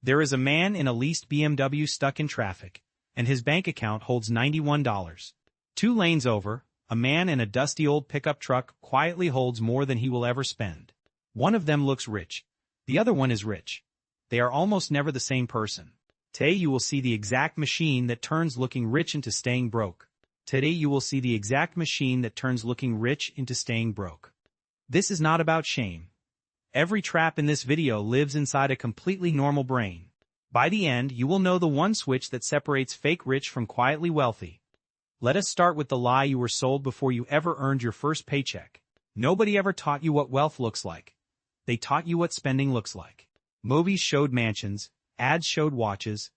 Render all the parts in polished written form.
There is a man in a leased BMW stuck in traffic, and his bank account holds $91. 2 lanes over, a man in a dusty old pickup truck quietly holds more than he will ever spend. One of them looks rich. The other one is rich. They are almost never the same person. Today you will see the exact machine that turns looking rich into staying broke. Today you will see the exact machine that turns looking rich into staying broke. This is not about shame. Every trap in this video lives inside a completely normal brain. By the end, you will know the one switch that separates fake rich from quietly wealthy. Let us start with the lie you were sold before you ever earned your first paycheck. Nobody ever taught you what wealth looks like. They taught you what spending looks like. Movies showed mansions, ads showed watches,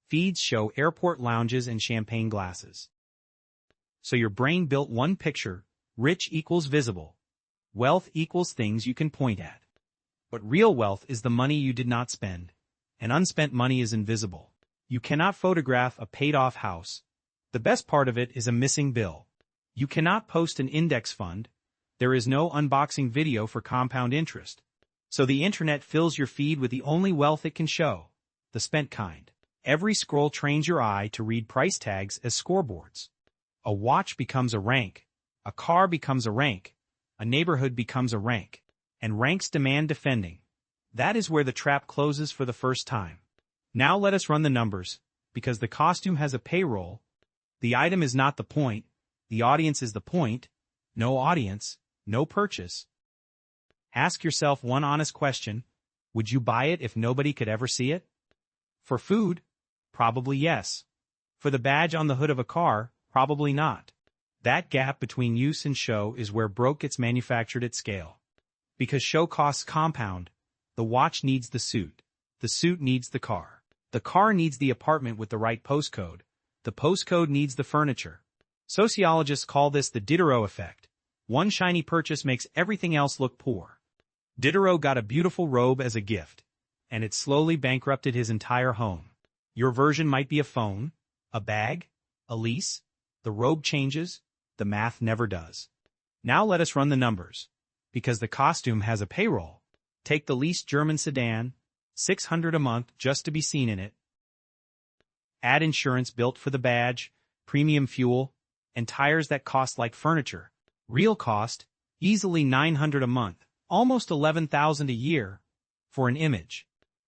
feeds show airport lounges and champagne glasses. So your brain built one picture: rich equals visible. Wealth equals things you can point at. But real wealth is the money you did not spend, and unspent money is invisible. You cannot photograph a paid-off house. The best part of it is a missing bill. You cannot post an index fund. There is no unboxing video for compound interest. So the internet fills your feed with the only wealth it can show, the spent kind. Every scroll trains your eye to read price tags as scoreboards. A watch becomes a rank, a car becomes a rank, a neighborhood becomes a rank, and ranks demand defending. That is where the trap closes for the first time. Now let us run the numbers, because the costume has a payroll. The item is not the point, the audience is the point. No audience, no purchase. Ask yourself one honest question: would you buy it if nobody could ever see it? For food? Probably yes. For the badge on the hood of a car? Probably not. That gap between use and show is where broke gets manufactured at scale. Because show costs compound. The watch needs the suit needs the car needs the apartment with the right postcode, the postcode needs the furniture. Sociologists call this the Diderot effect. One shiny purchase makes everything else look poor. Diderot got a beautiful robe as a gift, and it slowly bankrupted his entire home. Your version might be a phone, a bag, a lease. The robe changes, the math never does. Now let us run the numbers. Because the costume has a payroll. Take the leased German sedan, $600 a month just to be seen in it. Add insurance built for the badge, premium fuel, and tires that cost like furniture. Real cost, easily $900 a month, almost $11,000 a year, for an image.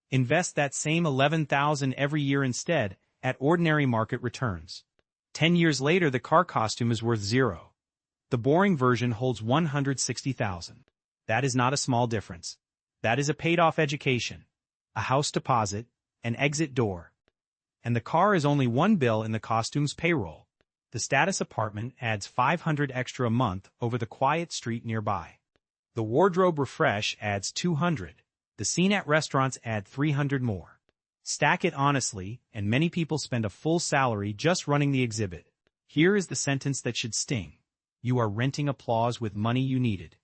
Invest that same $11,000 every year instead, at ordinary market returns. 10 years later the car costume is worth $0. The boring version holds $160,000. That is not a small difference. That is a paid-off education, a house deposit, an exit door. And the car is only one bill in the costume's payroll. The status apartment adds $500 extra a month over the quiet street nearby. The wardrobe refresh adds $200. The scene at restaurants add $300 more. Stack it honestly, and many people spend a full salary just running the exhibit. Here is the sentence that should sting. You are renting applause with money you needed.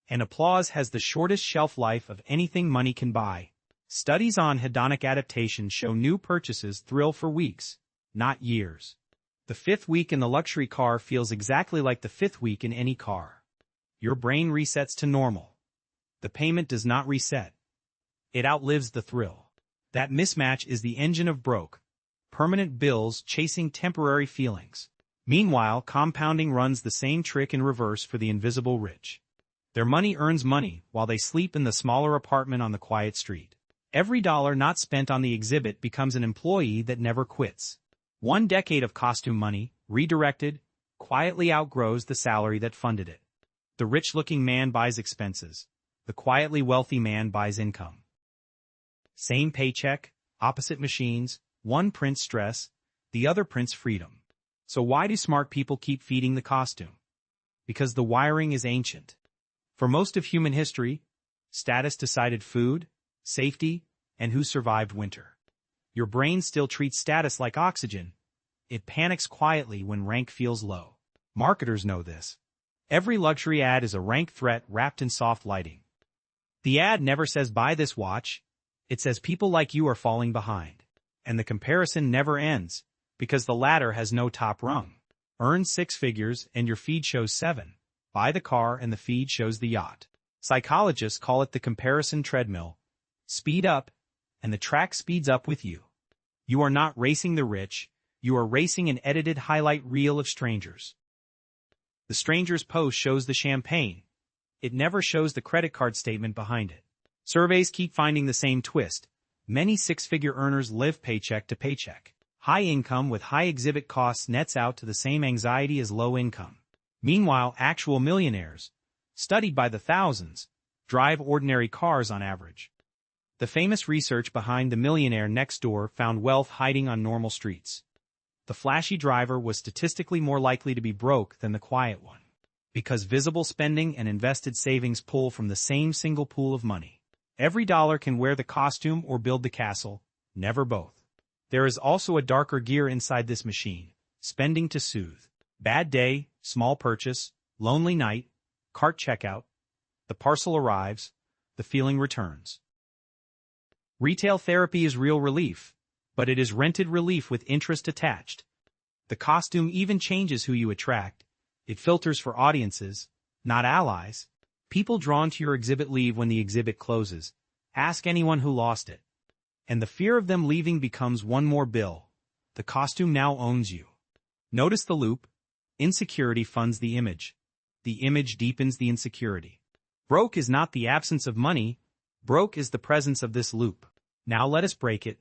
And applause has the shortest shelf life of anything money can buy. Studies on hedonic adaptation show new purchases thrill for weeks, not years. The 5th week in the luxury car feels exactly like the 5th week in any car. Your brain resets to normal. The payment does not reset. It outlives the thrill. That mismatch is the engine of broke. Permanent bills chasing temporary feelings. Meanwhile, compounding runs the same trick in reverse for the invisible rich. Their money earns money while they sleep in the smaller apartment on the quiet street. Every dollar not spent on the exhibit becomes an employee that never quits. 1 decade of costume money, redirected, quietly outgrows the salary that funded it. The rich-looking man buys expenses. The quietly wealthy man buys income. Same paycheck, opposite machines, one prints stress, the other prints freedom. So why do smart people keep feeding the costume? Because the wiring is ancient. For most of human history, status decided food, safety, and who survived winter. Your brain still treats status like oxygen. It panics quietly when rank feels low. Marketers know this. Every luxury ad is a rank threat wrapped in soft lighting. The ad never says buy this watch. It says people like you are falling behind. And the comparison never ends, because the ladder has no top rung. Earn 6 figures and your feed shows 7. Buy the car and the feed shows the yacht. Psychologists call it the comparison treadmill. Speed up, and the track speeds up with you. You are not racing the rich, you are racing an edited highlight reel of strangers. The stranger's post shows the champagne. It never shows the credit card statement behind it. Surveys keep finding the same twist. Many six-figure earners live paycheck to paycheck. High income with high exhibit costs nets out to the same anxiety as low income. Meanwhile, actual millionaires, studied by the thousands, drive ordinary cars on average. The famous research behind The Millionaire Next Door found wealth hiding on normal streets. The flashy driver was statistically more likely to be broke than the quiet one, because visible spending and invested savings pull from the same single pool of money. Every dollar can wear the costume or build the castle, never both. There is also a darker gear inside this machine, spending to soothe. Bad day, small purchase, lonely night, cart checkout. The parcel arrives, the feeling returns. Retail therapy is real relief, but it is rented relief with interest attached. The costume even changes who you attract. It filters for audiences, not allies. People drawn to your exhibit leave when the exhibit closes. Ask anyone who lost it. And the fear of them leaving becomes one more bill. The costume now owns you. Notice the loop. Insecurity funds the image. The image deepens the insecurity. Broke is not the absence of money. Broke is the presence of this loop. Now let us break it.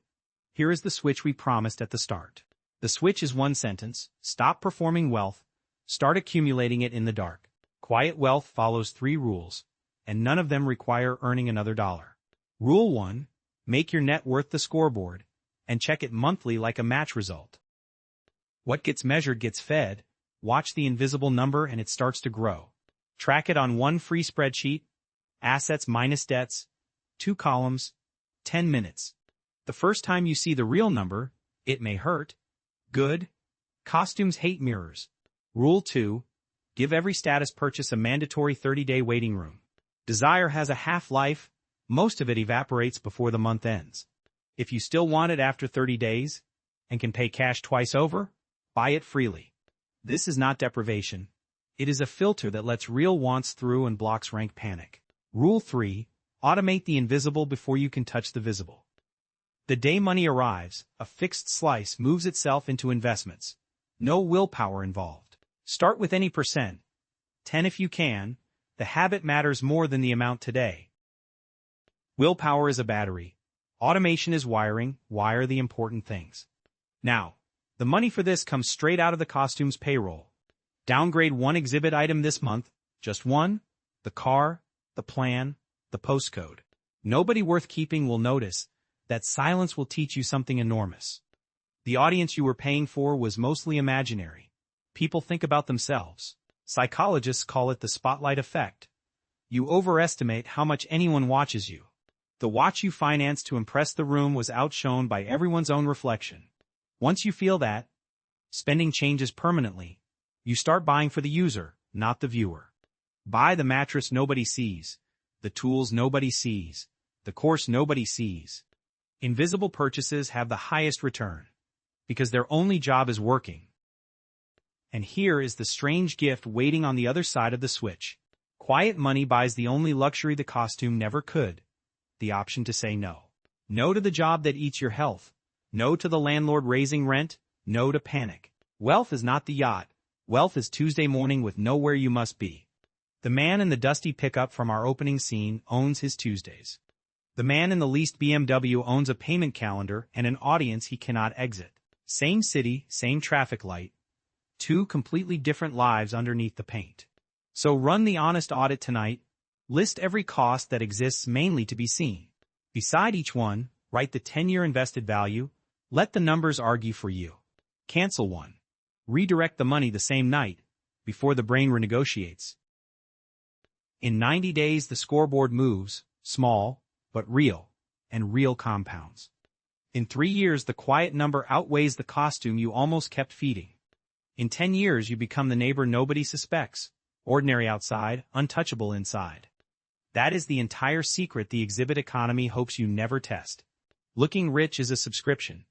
Here is the switch we promised at the start. The switch is one sentence. Stop performing wealth. Start accumulating it in the dark. Quiet wealth follows 3 rules, and none of them require earning another dollar. Rule 1. Make your net worth the scoreboard, and check it monthly like a match result. What gets measured gets fed. Watch the invisible number and it starts to grow. Track it on one free spreadsheet. Assets minus debts. 2 columns. 10 minutes. The first time you see the real number, it may hurt. Good. Costumes hate mirrors. Rule 2. Give every status purchase a mandatory 30-day waiting room. Desire has a half-life. Most of it evaporates before the month ends. If you still want it after 30 days, and can pay cash twice over, buy it freely. This is not deprivation. It is a filter that lets real wants through and blocks rank panic. Rule 3. Automate the invisible before you can touch the visible. The day money arrives, a fixed slice moves itself into investments. No willpower involved. Start with any percent. 10 if you can. The habit matters more than the amount today. Willpower is a battery. Automation is wiring. Wire the important things. Now, the money for this comes straight out of the costume's payroll. Downgrade one exhibit item this month, just one, the car, the plan, the postcode. Nobody worth keeping will notice. That silence will teach you something enormous. The audience you were paying for was mostly imaginary. People think about themselves. Psychologists call it the spotlight effect. You overestimate how much anyone watches you. The watch you financed to impress the room was outshone by everyone's own reflection. Once you feel that, spending changes permanently. You start buying for the user, not the viewer. Buy the mattress nobody sees, the tools nobody sees, the course nobody sees. Invisible purchases have the highest return, because their only job is working. And here is the strange gift waiting on the other side of the switch. Quiet money buys the only luxury the costume never could, the option to say no. No to the job that eats your health. No to the landlord raising rent. No to panic. Wealth is not the yacht. Wealth is Tuesday morning with nowhere you must be. The man in the dusty pickup from our opening scene owns his Tuesdays. The man in the leased BMW owns a payment calendar and an audience he cannot exit. Same city, same traffic light. 2 completely different lives underneath the paint. So run the honest audit tonight. List every cost that exists mainly to be seen. Beside each one, write the 10-year invested value. Let the numbers argue for you. Cancel one. Redirect the money the same night, before the brain renegotiates. In 90 days the scoreboard moves, small, but real, and real compounds. In 3 years the quiet number outweighs the costume you almost kept feeding. In 10 years you become the neighbor nobody suspects, ordinary outside, untouchable inside. That is the entire secret the exhibit economy hopes you never test. Looking rich is a subscription.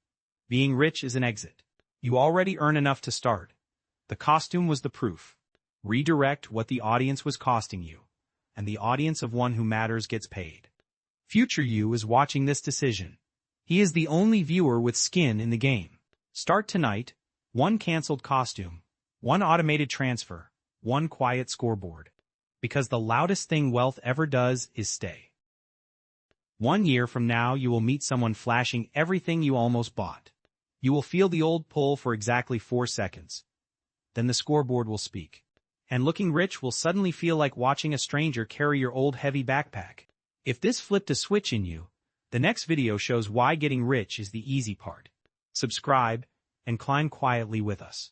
Being rich is an exit. You already earn enough to start. The costume was the proof. Redirect what the audience was costing you, and the audience of one who matters gets paid. Future you is watching this decision. He is the only viewer with skin in the game. Start tonight, 1 canceled costume, 1 automated transfer, 1 quiet scoreboard. Because the loudest thing wealth ever does is stay. 1 year from now you will meet someone flashing everything you almost bought. You will feel the old pull for exactly 4 seconds. Then the scoreboard will speak. And looking rich will suddenly feel like watching a stranger carry your old heavy backpack. If this flipped a switch in you, the next video shows why getting rich is the easy part. Subscribe, and climb quietly with us.